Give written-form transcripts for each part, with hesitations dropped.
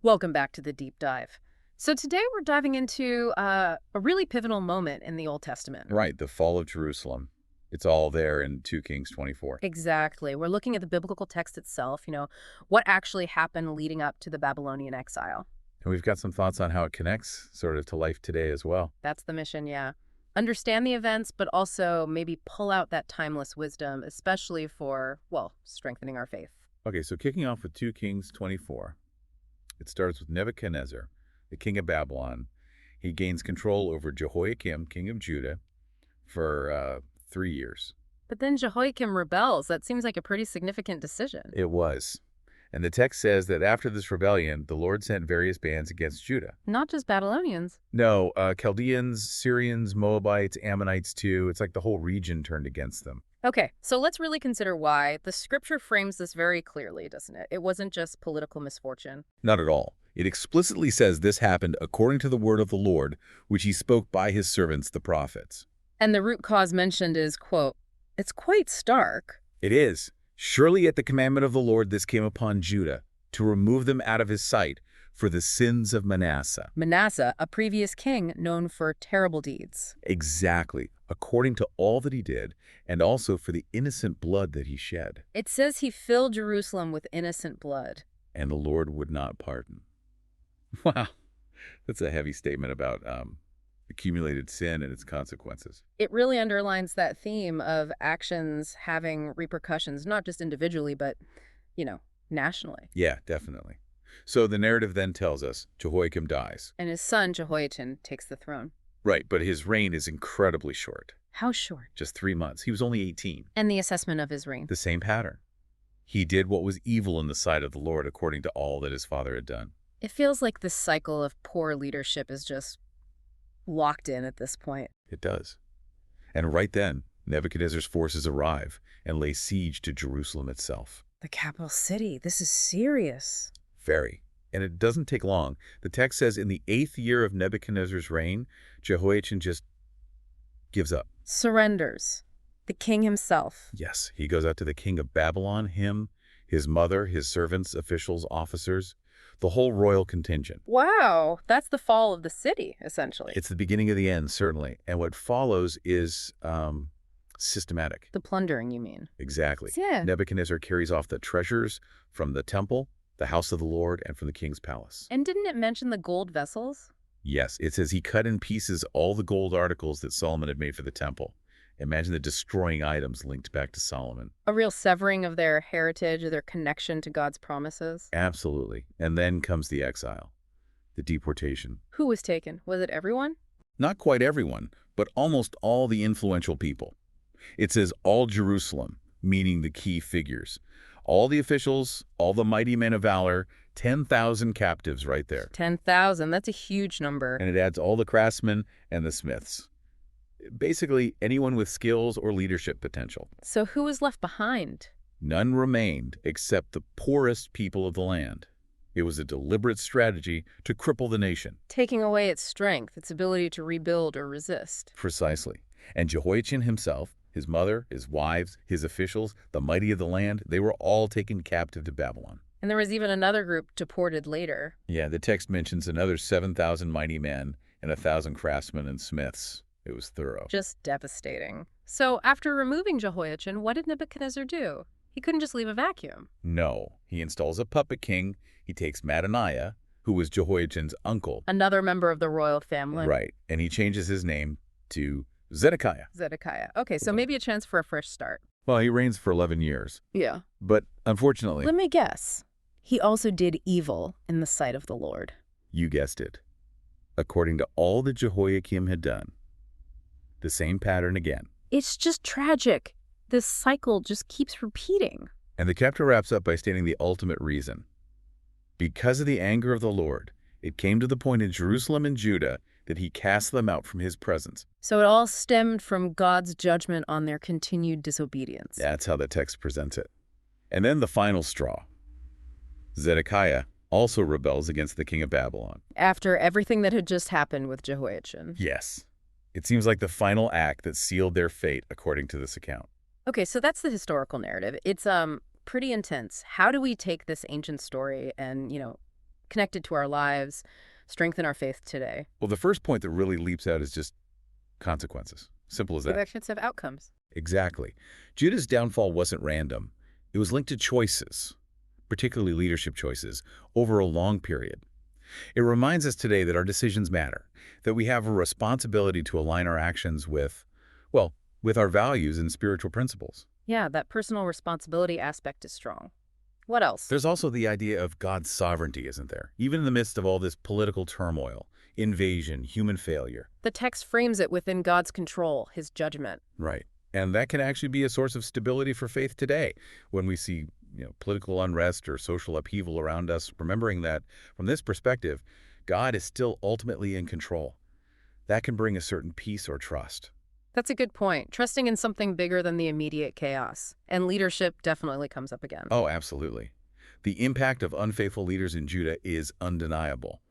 Welcome back to the deep dive. So today we're diving into a really pivotal moment in the Old Testament. Right, the fall of Jerusalem. It's all there in 2 Kings 24. Exactly. We're looking at the biblical text itself, what actually happened leading up to the Babylonian exile. And we've got some thoughts on how it connects sort of to life today as well. That's the mission, yeah. Understand the events, but also maybe pull out that timeless wisdom, especially for, well, strengthening our faith. Okay, so kicking off with 2 Kings 24, it starts with Nebuchadnezzar, the king of Babylon. He gains control over Jehoiakim, king of Judah, for 3 years. But then Jehoiakim rebels. That seems like a pretty significant decision. It was. And the text says that after this rebellion, the Lord sent various bands against Judah. Not just Babylonians. No, Chaldeans, Syrians, Moabites, Ammonites too. It's like the whole region turned against them. Okay, so let's really consider why. The scripture frames this very clearly, doesn't it? It wasn't just political misfortune. Not at all. It explicitly says this happened according to the word of the Lord, which he spoke by his servants, the prophets. And the root cause mentioned is, quote, it's quite stark. It is. Surely at the commandment of the Lord this came upon Judah, to remove them out of his sight for the sins of Manasseh. Manasseh, a previous king known for terrible deeds. Exactly, according to all that he did, and also for the innocent blood that he shed. It says he filled Jerusalem with innocent blood. And the Lord would not pardon. Wow, that's a heavy statement about accumulated sin and its consequences. It really underlines that theme of actions having repercussions, not just individually, but, nationally. Yeah, definitely. So the narrative then tells us Jehoiakim dies. And his son, Jehoiachin, takes the throne. Right, but his reign is incredibly short. How short? Just 3 months. He was only 18. And the assessment of his reign. The same pattern. He did what was evil in the sight of the Lord according to all that his father had done. It feels like this cycle of poor leadership is just locked in at this point. It does. And right then, Nebuchadnezzar's forces arrive and lay siege to Jerusalem itself. The capital city. This is serious. Very. And it doesn't take long. The text says in the 8th year of Nebuchadnezzar's reign, Jehoiachin just gives up. Surrenders. The king himself. Yes, he goes out to the king of Babylon, him, his mother, his servants, officials, officers, the whole royal contingent. Wow, that's the fall of the city, essentially. It's the beginning of the end, certainly. And what follows is systematic. The plundering, you mean? Exactly. Yeah. Nebuchadnezzar carries off the treasures from the temple, the house of the Lord, and from the king's palace. And didn't it mention the gold vessels? Yes, it says he cut in pieces all the gold articles that Solomon had made for the temple. Imagine the destroying items linked back to Solomon. A real severing of their heritage, or their connection to God's promises. Absolutely. And then comes the exile, the deportation. Who was taken? Was it everyone? Not quite everyone, but almost all the influential people. It says all Jerusalem, meaning the key figures. All the officials, all the mighty men of valor, 10,000 captives right there. 10,000. That's a huge number. And it adds all the craftsmen and the smiths. Basically, anyone with skills or leadership potential. So who was left behind? None remained except the poorest people of the land. It was a deliberate strategy to cripple the nation. Taking away its strength, its ability to rebuild or resist. Precisely. And Jehoiachin himself, his mother, his wives, his officials, the mighty of the land, they were all taken captive to Babylon. And there was even another group deported later. Yeah, the text mentions another 7,000 mighty men and 1,000 craftsmen and smiths. It was thorough. Just devastating. So after removing Jehoiachin, what did Nebuchadnezzar do? He couldn't just leave a vacuum. No. He installs a puppet king. He takes Mattaniah, who was Jehoiachin's uncle. Another member of the royal family. Right. And he changes his name to Zedekiah. Zedekiah. Okay, so maybe a chance for a fresh start. Well, he reigns for 11 years. Yeah. But unfortunately, Let me guess. He also did evil in the sight of the Lord. you guessed it, according to all that Jehoiakim had done. The same pattern again. It's just tragic. This cycle just keeps repeating. And the chapter wraps up by stating the ultimate reason. Because of the anger of the Lord, it came to the point in Jerusalem and Judah that he cast them out from his presence. So it all stemmed from God's judgment on their continued disobedience. That's how the text presents it. And then the final straw. Zedekiah also rebels against the king of Babylon. After everything that had just happened with Jehoiachin. Yes. It seems like the final act that sealed their fate, according to this account. Okay, so that's the historical narrative. It's pretty intense. How do we take this ancient story and, connected to our lives, strengthen our faith today? Well, the first point that really leaps out is just consequences. Simple as Give that. actions have outcomes. Exactly. Judah's downfall wasn't random. It was linked to choices, particularly leadership choices, over a long period. It reminds us today that our decisions matter, that we have a responsibility to align our actions with, well, with our values and spiritual principles. Yeah, that personal responsibility aspect is strong. What else? There's also the idea of God's sovereignty, isn't there? Even in the midst of all this political turmoil, invasion, human failure. The text frames it within God's control, his judgment. Right. And that can actually be a source of stability for faith today when we see political unrest or social upheaval around us, remembering that from this perspective, God is still ultimately in control. That can bring a certain peace or trust. That's a good point. Trusting in something bigger than the immediate chaos. And leadership definitely comes up again. Oh, absolutely. The impact of unfaithful leaders in Judah is undeniable.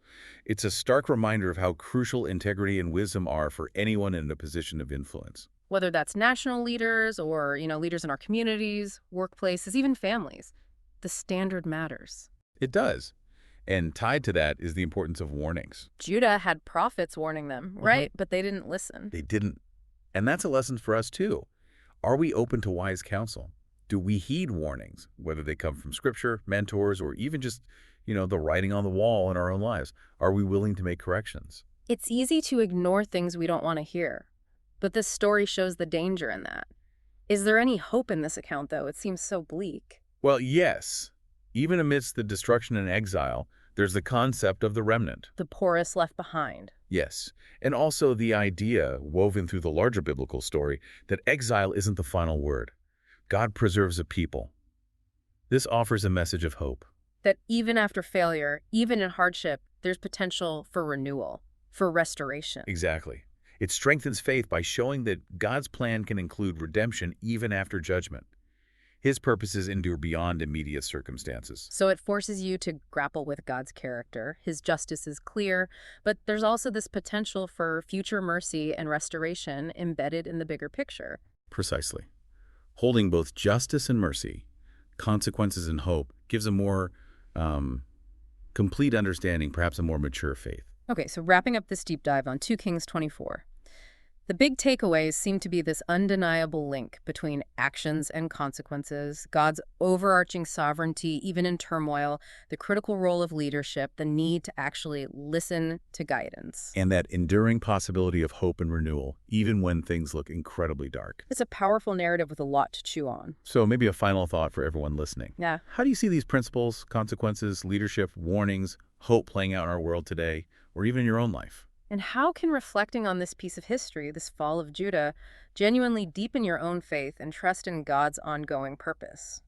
It's a stark reminder of how crucial integrity and wisdom are for anyone in a position of influence. Whether that's national leaders or, leaders in our communities, workplaces, even families. The standard matters. It does. And tied to that is the importance of warnings. Judah had prophets warning them, right? But they didn't listen. They didn't. And that's a lesson for us too. Are we open to wise counsel? Do we heed warnings, whether they come from scripture, mentors, or even just, the writing on the wall in our own lives? Are we willing to make corrections? It's easy to ignore things we don't want to hear. But this story shows the danger in that. Is there any hope in this account, though? It seems so bleak. Well, yes. Even amidst the destruction and exile, there's the concept of the remnant. The poorest left behind. Yes. And also the idea, woven through the larger biblical story, that exile isn't the final word. God preserves a people. This offers a message of hope. That even after failure, even in hardship, there's potential for renewal, for restoration. Exactly. It strengthens faith by showing that God's plan can include redemption even after judgment. His purposes endure beyond immediate circumstances. So it forces you to grapple with God's character. His justice is clear, but there's also this potential for future mercy and restoration embedded in the bigger picture. Precisely. Holding both justice and mercy, consequences and hope, gives a more complete understanding, perhaps a more mature faith. Okay, so wrapping up this deep dive on 2 Kings 24. The big takeaways seem to be this undeniable link between actions and consequences, God's overarching sovereignty, even in turmoil, the critical role of leadership, the need to actually listen to guidance. And that enduring possibility of hope and renewal, even when things look incredibly dark. It's a powerful narrative with a lot to chew on. So maybe a final thought for everyone listening. Yeah. How do you see these principles, consequences, leadership, warnings, hope playing out in our world today, or even in your own life? And how can reflecting on this piece of history, this fall of Judah, genuinely deepen your own faith and trust in God's ongoing purpose?